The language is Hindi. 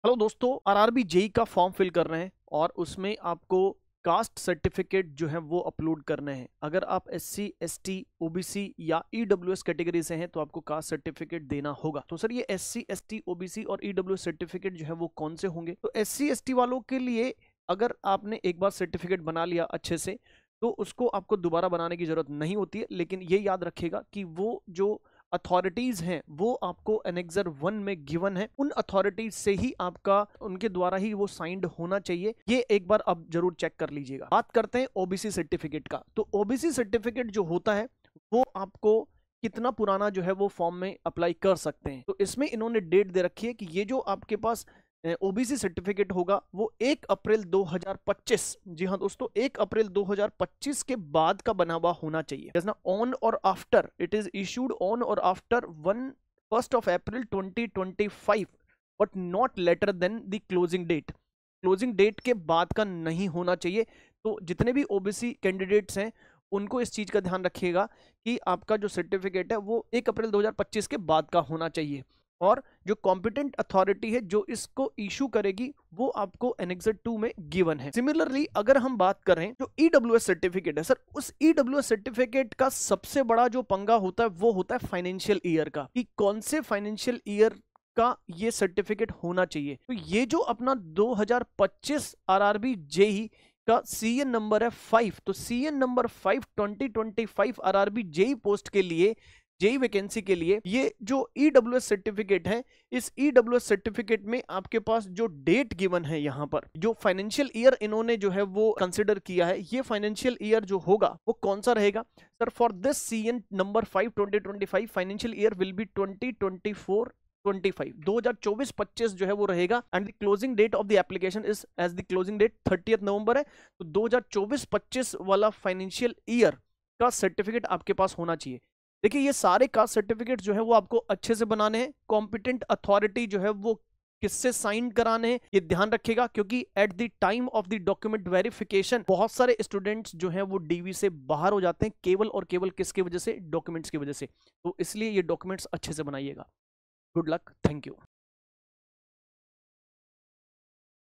हेलो दोस्तों, आरआरबी जेई का फॉर्म फिल कर रहे हैं और उसमें आपको कास्ट सर्टिफिकेट जो है वो अपलोड करने हैं। अगर आप एससी, एसटी, ओबीसी या ईडब्ल्यूएस कैटेगरी से हैं तो आपको कास्ट सर्टिफिकेट देना होगा। तो सर ये एससी, एसटी, ओबीसी और ईडब्ल्यूएस सर्टिफिकेट जो है वो कौन से होंगे? तो एससी, एसटी वालों के लिए अगर आपने एक बार सर्टिफिकेट बना लिया अच्छे से तो उसको आपको दोबारा बनाने की जरूरत नहीं होती है। लेकिन ये याद रखिएगा कि वो जो अथॉरिटीज हैं वो आपको एनेक्सर 1 में गिवन है, उन अथॉरिटीज से ही आपका, उनके द्वारा ही वो साइंड होना चाहिए। ये एक बार आप जरूर चेक कर लीजिएगा। बात करते हैं ओबीसी सर्टिफिकेट का। तो ओबीसी सर्टिफिकेट जो होता है वो आपको कितना पुराना जो है वो फॉर्म में अप्लाई कर सकते हैं। तो इसमें इन्होंने डेट दे रखी है कि ये जो आपके पास ओबीसी सर्टिफिकेट होगा वो 1 अप्रैल 2025, जी हाँ दोस्तों, 1 अप्रैल 2025 के बाद का बना हुआ होना चाहिए। ना on or after, it is issued on or after 1 April 2025 but not later than the closing date. Closing date के बाद का नहीं होना चाहिए। तो जितने भी ओबीसी कैंडिडेट्स हैं उनको इस चीज का ध्यान रखिएगा कि आपका जो सर्टिफिकेट है वो 1 अप्रैल 2025 के बाद का होना चाहिए। और जो कॉम्पिटेंट अथॉरिटी है जो इसको इशू करेगी वो आपको एनेक्सर 2 में गिवन है। सिमिलरली अगर हम बात करें जो ईडब्ल्यूएस सर्टिफिकेट है, सर उस ईडब्ल्यूएस सर्टिफिकेट का सबसे बड़ा जो पंगा होता है वो होता है फाइनेंशियल ईयर का, कि कौन से फाइनेंशियल ईयर का ये सर्टिफिकेट होना चाहिए। तो ये जो अपना 2025 आरआरबी जेई का सीएन नंबर है 5, तो CN number 5 2025 RRB JE post के लिए, जेई वैकेंसी के लिए ये जो ईडब्ल्यूएस सर्टिफिकेट है, इस ईडब्ल्यूएस सर्टिफिकेट में आपके पास जो डेट गिवन है, यहाँ पर जो फाइनेंशियल ईयर इन्होंने जो है वो कंसिडर किया है, ये फाइनेंशियल ईयर जो होगा वो कौन सा रहेगा? Sir for this CN number 5 2025 financial year will be 2024-25, 2024-25 जो है वो रहेगा। And the closing date of the application is as the closing date 30 November है। तो 2024-25 वाला फाइनेंशियल ईयर का सर्टिफिकेट आपके पास होना चाहिए। देखिए ये सारे कास्ट सर्टिफिकेट जो है वो आपको अच्छे से बनाने हैं। कॉम्पिटेंट अथॉरिटी जो है वो किससे साइन कराने हैं ये ध्यान रखिएगा, क्योंकि at the time of the document verification बहुत सारे स्टूडेंट्स जो हैं वो डीवी से बाहर हो जाते हैं, केवल और केवल किसकी वजह से? डॉक्यूमेंट्स की वजह से। तो इसलिए ये डॉक्यूमेंट्स अच्छे से बनाइएगा। Good luck, thank you.